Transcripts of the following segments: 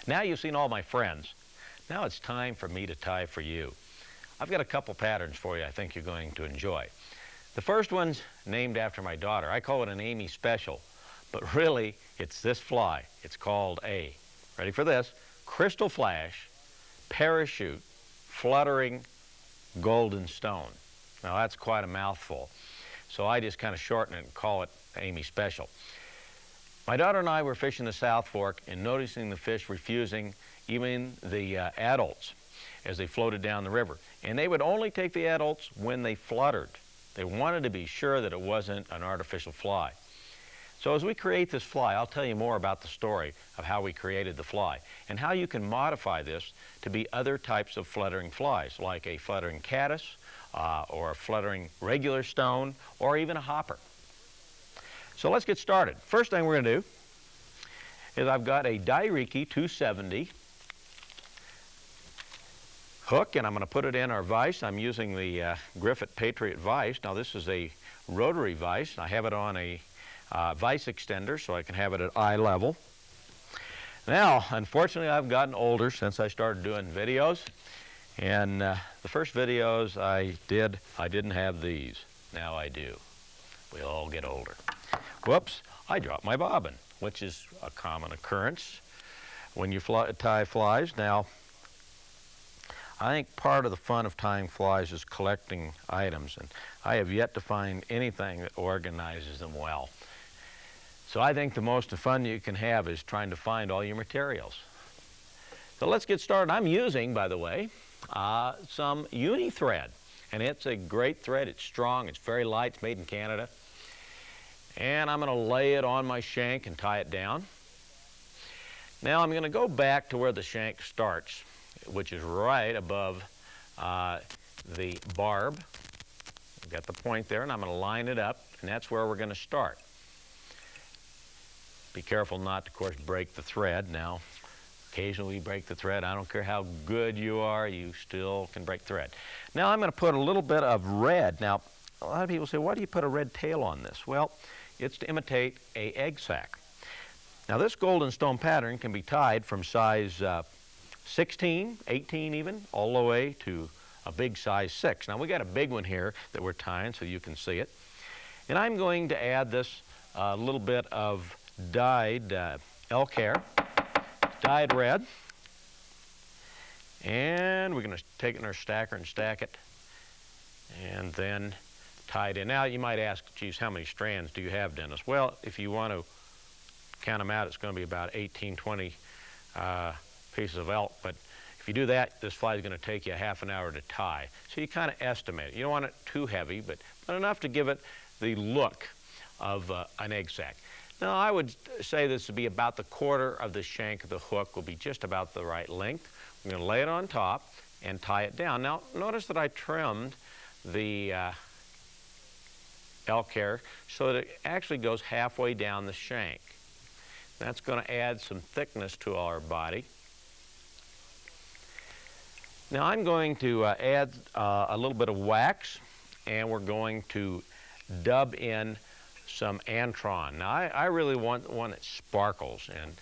Now you've seen all my friends. Now it's time for me to tie for you. I've got a couple patterns for you I think you're going to enjoy. The first one's named after my daughter. I call it an Amy special, but really it's this fly. It's called a, ready for this, crystal flash, parachute, fluttering, golden stone. Now that's quite a mouthful, so I just kind of shorten it and call it Amy special. My daughter and I were fishing the South Fork and noticing the fish refusing even the adults as they floated down the river. And they would only take the adults when they fluttered. They wanted to be sure that it wasn't an artificial fly. So as we create this fly, I'll tell you more about the story of how we created the fly and how you can modify this to be other types of fluttering flies, like a fluttering caddis, or a fluttering regular stone, or even a hopper. So let's get started. First thing we're going to do is I've got a Dairiki 270 hook, and I'm going to put it in our vise. I'm using the Griffith Patriot vise. Now this is a rotary vise. I have it on a vise extender so I can have it at eye level. Now, unfortunately, I've gotten older since I started doing videos, and the first videos I did, I didn't have these. Now I do. We all get older. Whoops, I dropped my bobbin, which is a common occurrence when you tie flies. Now, I think part of the fun of tying flies is collecting items, and I have yet to find anything that organizes them well. So I think the most fun you can have is trying to find all your materials. So let's get started. I'm using, by the way, some uni thread, and it's a great thread. It's strong, it's very light, it's made in Canada. And I'm going to lay it on my shank and tie it down. Now I'm going to go back to where the shank starts, which is right above the barb. I've got the point there, and I'm going to line it up, and that's where we're going to start. Be careful not to, of course, break the thread. Now, occasionally we break the thread. I don't care how good you are, you still can break thread. Now I'm going to put a little bit of red. Now, a lot of people say, why do you put a red tail on this? Well, it's to imitate an egg sac. Now this golden stone pattern can be tied from size 16, 18 even, all the way to a big size 6. Now we got a big one here that we're tying so you can see it. And I'm going to add this little bit of dyed elk hair, dyed red. And we're going to take it in our stacker and stack it, and then tie it in. Now you might ask, geez, how many strands do you have, Dennis? Well, if you want to count them out, it's going to be about 18, 20 pieces of elk. But if you do that, this fly is going to take you a half an hour to tie. So you kind of estimate it. You don't want it too heavy, but enough to give it the look of an egg sac. Now I would say this would be about the quarter of the shank of the hook will be just about the right length. I'm going to lay it on top and tie it down. Now notice that I trimmed the elk hair so that it actually goes halfway down the shank. That's going to add some thickness to our body. Now I'm going to add a little bit of wax, and we're going to dub in some antron. Now I really want one that sparkles, and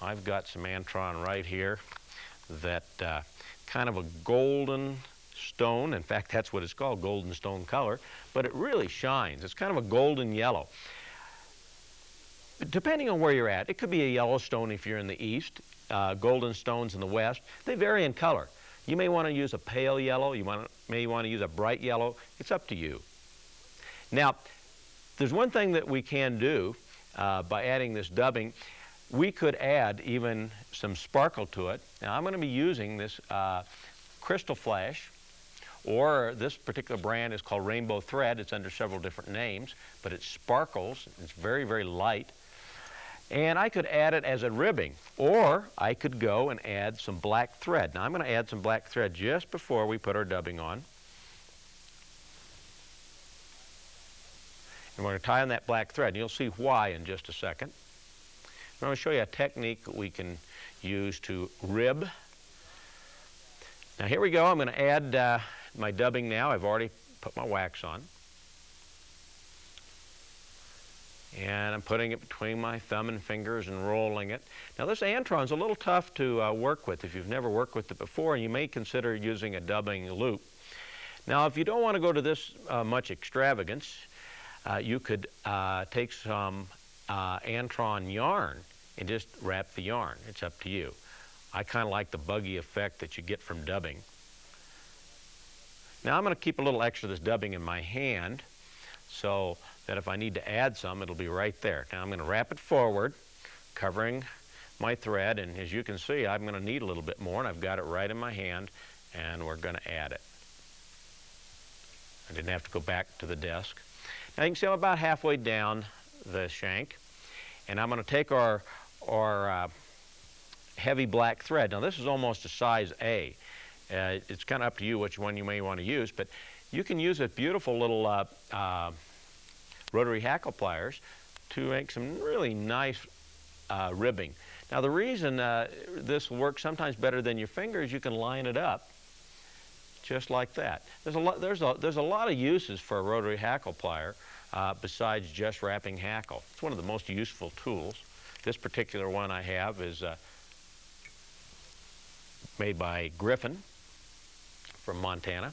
I've got some antron right here that kind of a golden stone. In fact, that's what it's called, golden stone color, but it really shines. It's kind of a golden yellow. Depending on where you're at, it could be a yellow stone if you're in the east, golden stones in the west. They vary in color. You may want to use a pale yellow, may want to use a bright yellow. It's up to you. Now, there's one thing that we can do by adding this dubbing. We could add even some sparkle to it. Now I'm going to be using this crystal flash, or this particular brand is called Rainbow Thread. It's under several different names, but it sparkles. It's very, very light. And I could add it as a ribbing, or I could go and add some black thread. Now I'm going to add some black thread just before we put our dubbing on. And we're going to tie on that black thread, and you'll see why in just a second. I'm going to show you a technique that we can use to rib. Now here we go. I'm going to add my dubbing now. I've already put my wax on. And I'm putting it between my thumb and fingers and rolling it. Now this antron's a little tough to work with if you've never worked with it before. You may consider using a dubbing loop. Now if you don't want to go to this much extravagance, you could take some antron yarn and just wrap the yarn. It's up to you. I kind of like the buggy effect that you get from dubbing. Now I'm going to keep a little extra of this dubbing in my hand so that if I need to add some, it'll be right there. Now I'm going to wrap it forward, covering my thread, and as you can see, I'm going to need a little bit more, and I've got it right in my hand, and we're going to add it. I didn't have to go back to the desk. Now you can see I'm about halfway down the shank, and I'm going to take our heavy black thread. Now this is almost a size A. It's kind of up to you which one you may want to use, but you can use a beautiful little rotary hackle pliers to make some really nice ribbing. Now the reason this will work sometimes better than your fingers, you can line it up just like that. There's a lot of uses for a rotary hackle plier besides just wrapping hackle. It's one of the most useful tools. This particular one I have is made by Griffin from Montana.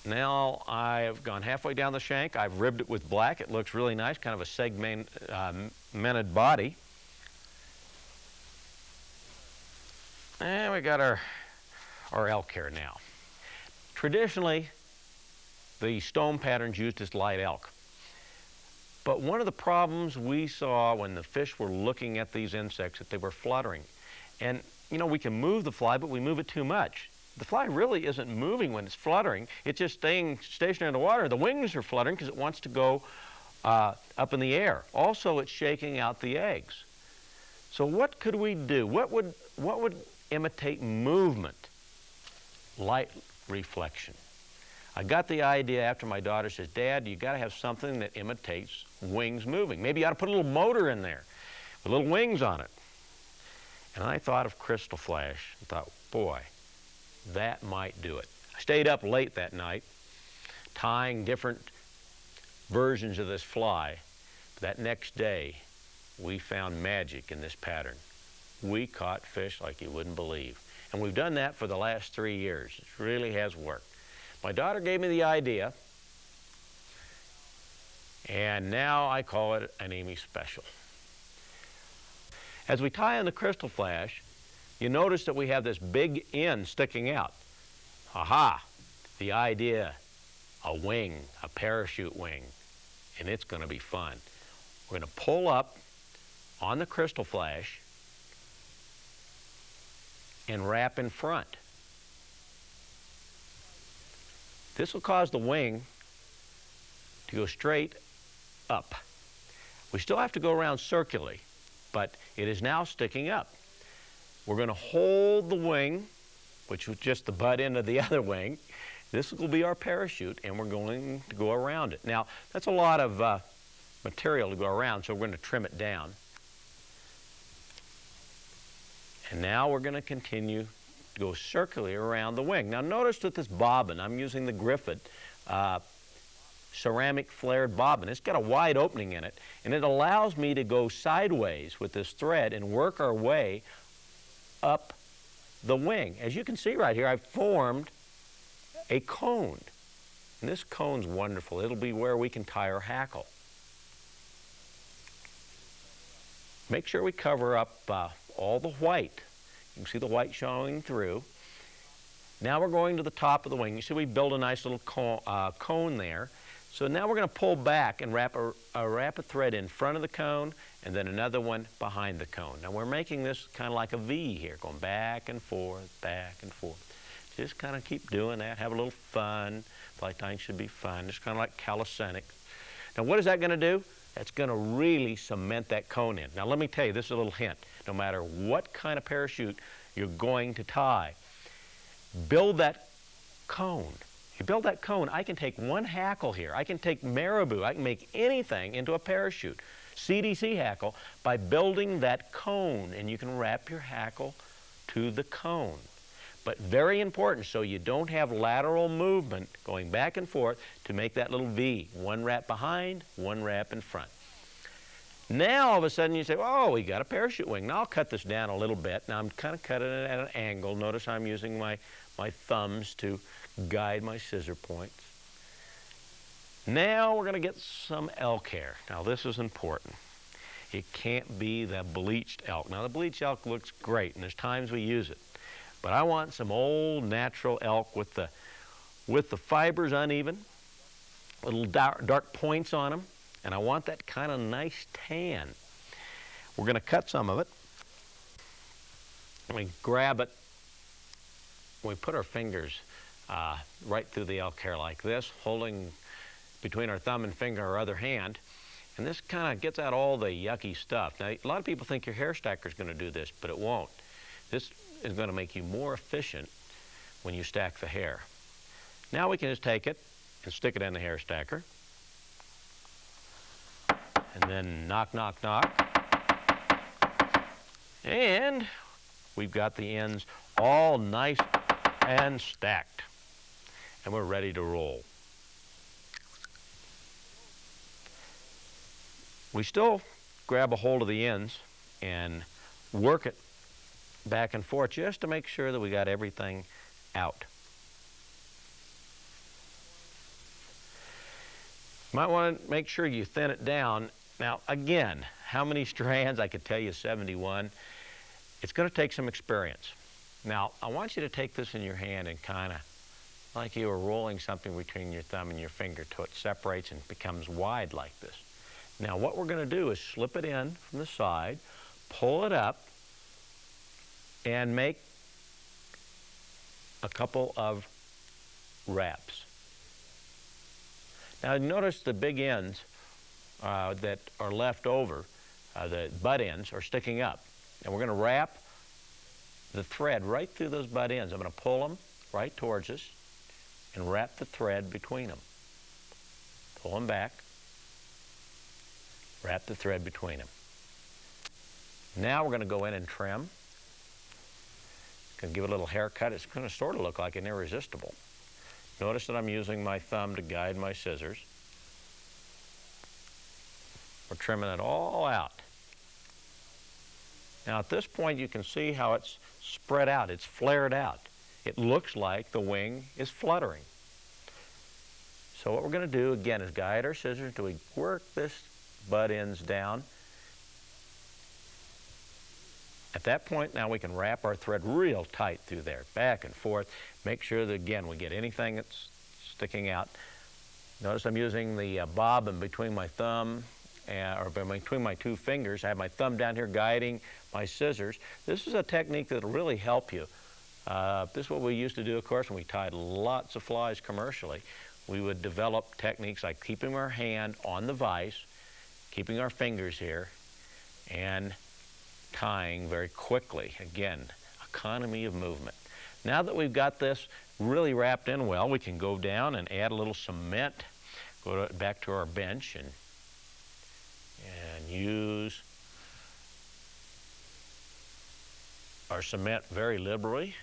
Now I've gone halfway down the shank. I've ribbed it with black. It looks really nice, kind of a segmented body. And we got our elk here now. Traditionally, the stone patterns used this light elk. But one of the problems we saw when the fish were looking at these insects, that they were fluttering. And you know, we can move the fly, but we move it too much. The fly really isn't moving when it's fluttering. It's just staying stationary in the water. The wings are fluttering because it wants to go up in the air. Also, it's shaking out the eggs. So what could we do? What would imitate movement? Light reflection. I got the idea after my daughter says, Dad, you got to have something that imitates wings moving. Maybe you ought to put a little motor in there with little wings on it. And I thought of crystal flash and thought, boy, that might do it. I stayed up late that night tying different versions of this fly. That next day, we found magic in this pattern. We caught fish like you wouldn't believe. And we've done that for the last 3 years. It really has worked. My daughter gave me the idea, and now I call it an Amy special. As we tie in the crystal flash, you notice that we have this big end sticking out. Aha! The idea, a wing, a parachute wing, and it's going to be fun. We're going to pull up on the crystal flash and wrap in front. This will cause the wing to go straight up. We still have to go around circularly, but it is now sticking up. We're going to hold the wing, which was just the butt end of the other wing. This will be our parachute, and we're going to go around it. Now, that's a lot of material to go around, so we're going to trim it down. And now we're going to continue to go circularly around the wing. Now notice that this bobbin, I'm using the Griffin ceramic flared bobbin. It's got a wide opening in it, and it allows me to go sideways with this thread and work our way up the wing. As you can see right here, I've formed a cone. And this cone's wonderful. It'll be where we can tie our hackle. Make sure we cover up all the white. You can see the white showing through. Now we're going to the top of the wing. You see we build a nice little cone there. So now we're going to pull back and wrap a thread in front of the cone and then another one behind the cone. Now we're making this kind of like a V here, going back and forth, back and forth. Just kind of keep doing that. Have a little fun. Fly tying should be fun. It's kind of like calisthenics. Now what is that going to do? That's going to really cement that cone in. Now let me tell you, this is a little hint. No matter what kind of parachute you're going to tie, build that cone. If you build that cone, I can take one hackle here. I can take marabou. I can make anything into a parachute. CDC hackle by building that cone, and you can wrap your hackle to the cone. but very important so you don't have lateral movement going back and forth to make that little V. One wrap behind, one wrap in front. Now all of a sudden you say, oh, we got a parachute wing. Now I'll cut this down a little bit. Now I'm kind of cutting it at an angle. Notice I'm using my thumbs to guide my scissor points. Now we're going to get some elk hair. Now this is important. It can't be the bleached elk. Now the bleached elk looks great and there's times we use it. But I want some old natural elk with the fibers uneven, little dark points on them, and I want that kind of nice tan. We're going to cut some of it. We grab it. We put our fingers right through the elk hair like this, holding between our thumb and finger our other hand. And this kind of gets out all the yucky stuff. Now, a lot of people think your hair stacker is going to do this, but it won't. This is going to make you more efficient when you stack the hair. Now we can just take it and stick it in the hair stacker. And then knock, knock, knock. And we've got the ends all nice and stacked. And we're ready to roll. We still grab a hold of the ends and work it back and forth just to make sure that we got everything out. You might want to make sure you thin it down. Now again, how many strands? I could tell you 71. It's going to take some experience. Now I want you to take this in your hand and kind of like you were rolling something between your thumb and your finger till it separates and becomes wide like this. Now what we're going to do is slip it in from the side, pull it up, and make a couple of wraps. Now notice the big ends that are left over, the butt ends are sticking up. And we're going to wrap the thread right through those butt ends. I'm going to pull them right towards us and wrap the thread between them. Pull them back. Wrap the thread between them. Now we're going to go in and trim. Going to give it a little haircut. It's going to sort of look like an irresistible. Notice that I'm using my thumb to guide my scissors. We're trimming it all out. Now at this point you can see how it's spread out. It's flared out. It looks like the wing is fluttering. So what we're going to do again is guide our scissors until we work this butt ends down. At that point now we can wrap our thread real tight through there, back and forth. Make sure that again we get anything that's sticking out. Notice I'm using the bob in between my thumb or between my two fingers. I have my thumb down here guiding my scissors. This is a technique that will really help you. This is what we used to do, of course, when we tied lots of flies commercially. We would develop techniques like keeping our hand on the vise, keeping our fingers here, and tying very quickly. Again, economy of movement. Now that we've got this really wrapped in well, we can go down and add a little cement, go back to our bench and use our cement very liberally.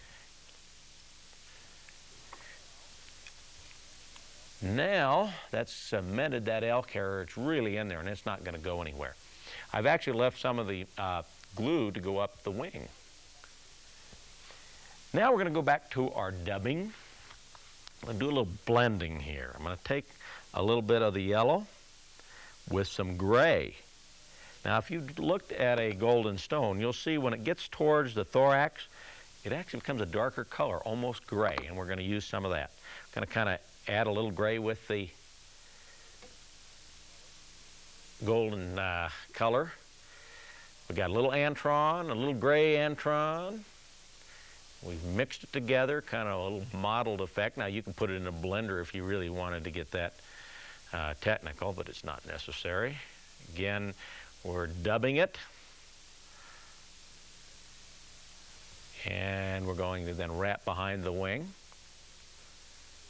Now that's cemented that elk hair, it's really in there and it's not going to go anywhere. I've actually left some of the glue to go up the wing. Now we're going to go back to our dubbing. I'm going to do a little blending here. I'm going to take a little bit of the yellow with some gray. Now if you looked at a golden stone, you'll see when it gets towards the thorax, it actually becomes a darker color, almost gray, and we're going to use some of that. I'm going to kind of add a little gray with the golden color. We've got a little antron, a little gray antron. We've mixed it together, kind of a little mottled effect. Now you can put it in a blender if you really wanted to get that technical, but it's not necessary. Again, we're dubbing it. And we're going to then wrap behind the wing.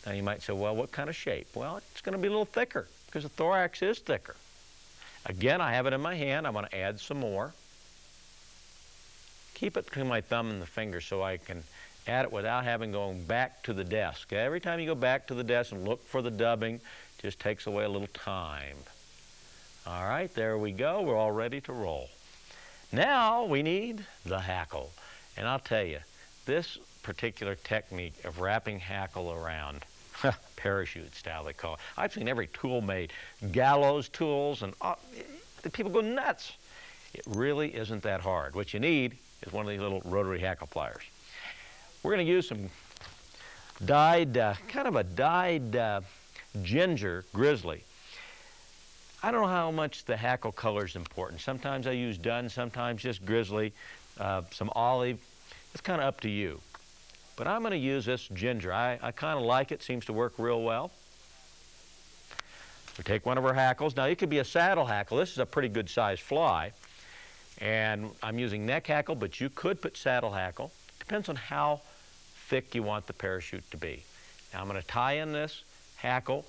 Now you might say, well, what kind of shape? Well, it's going to be a little thicker because the thorax is thicker. Again, I have it in my hand. I'm going to add some more. Keep it between my thumb and the finger so I can at it without having going back to the desk. Every time you go back to the desk and look for the dubbing, it just takes away a little time. All right, there we go. We're all ready to roll. Now we need the hackle. And I'll tell you, this particular technique of wrapping hackle around, parachute style they call it. I've seen every tool made, gallows tools, and the people go nuts. It really isn't that hard. What you need is one of these little rotary hackle pliers. We're going to use some dyed, kind of a dyed ginger grizzly. I don't know how much the hackle color is important. Sometimes I use dun, sometimes just grizzly, some olive. It's kind of up to you. But I'm going to use this ginger. I kind of like it. Seems to work real well. We take one of our hackles. Now, it could be a saddle hackle. This is a pretty good sized fly. And I'm using neck hackle, but you could put saddle hackle. Depends on how thick you want the parachute to be. Now, I'm going to tie in this hackle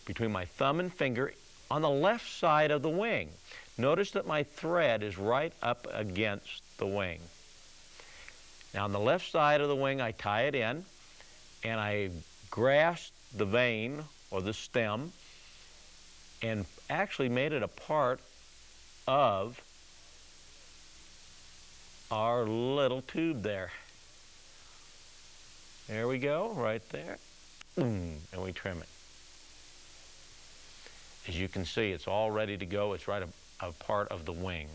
between my thumb and finger on the left side of the wing. Notice that my thread is right up against the wing. Now on the left side of the wing, I tie it in, and I grasp the vein or the stem and actually made it a part of our little tube there. There we go, right there, and we trim it. As you can see, it's all ready to go. It's right a part of the wing.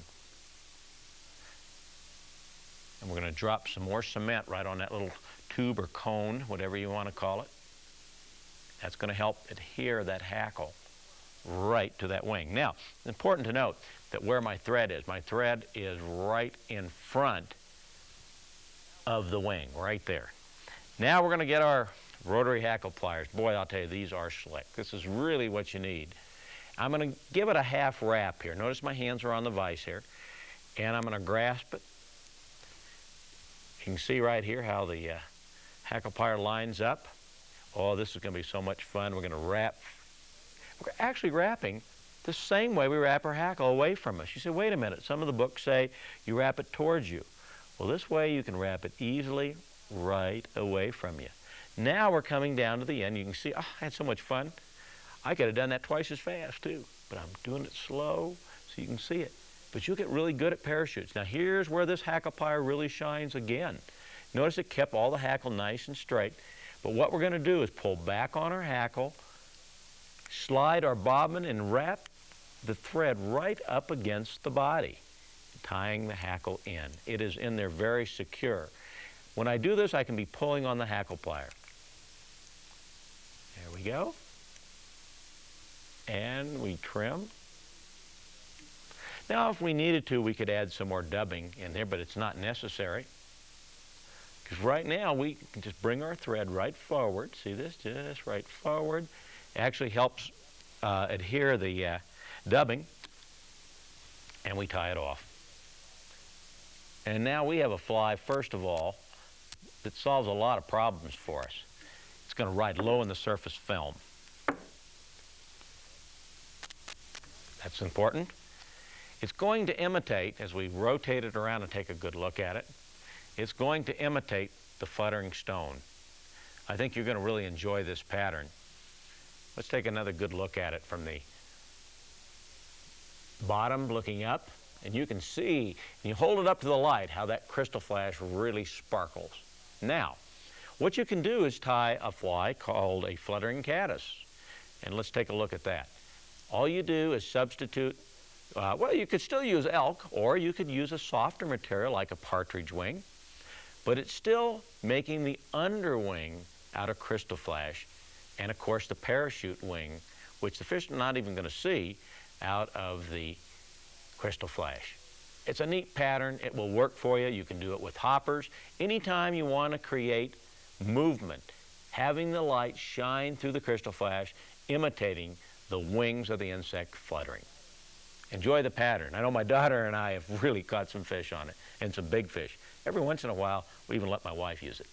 And we're going to drop some more cement right on that little tube or cone, whatever you want to call it. That's going to help adhere that hackle right to that wing. Now, it's important to note that where my thread is right in front of the wing, right there. Now we're going to get our rotary hackle pliers. Boy, I'll tell you, these are slick. This is really what you need. I'm going to give it a half wrap here. Notice my hands are on the vise here, and I'm going to grasp it. You can see right here how the hackle plier lines up. Oh, this is going to be so much fun. We're going to wrap. We're actually wrapping the same way we wrap our hackle away from us. You say, wait a minute, some of the books say you wrap it towards you. Well, this way you can wrap it easily right away from you. Now we're coming down to the end. You can see, oh, I had so much fun. I could have done that twice as fast too, but I'm doing it slow so you can see it. But you'll get really good at parachutes. Now here's where this hackle plier really shines again. Notice it kept all the hackle nice and straight. But what we're going to do is pull back on our hackle, slide our bobbin, and wrap the thread right up against the body, tying the hackle in. It is in there very secure. When I do this, I can be pulling on the hackle plier. There we go. And we trim. Now, if we needed to, we could add some more dubbing in there, but it's not necessary. Because right now, we can just bring our thread right forward. See this? Just right forward. It actually helps adhere the dubbing, and we tie it off. And now we have a fly, first of all, that solves a lot of problems for us. It's going to ride low in the surface film. That's important. It's going to imitate, as we rotate it around and take a good look at it, it's going to imitate the fluttering stone. I think you're going to really enjoy this pattern. Let's take another good look at it from the bottom looking up, and you can see, when you hold it up to the light, how that crystal flash really sparkles. Now, what you can do is tie a fly called a fluttering caddis, and let's take a look at that. All you do is substitute, well, you could still use elk, or you could use a softer material like a partridge wing, but it's still making the underwing out of crystal flash, and of course the parachute wing, which the fish are not even going to see, out of the crystal flash. It's a neat pattern. It will work for you. You can do it with hoppers. Anytime you want to create movement, having the light shine through the crystal flash, imitating the wings of the insect fluttering. Enjoy the pattern. I know my daughter and I have really caught some fish on it, and some big fish. Every once in a while, we even let my wife use it.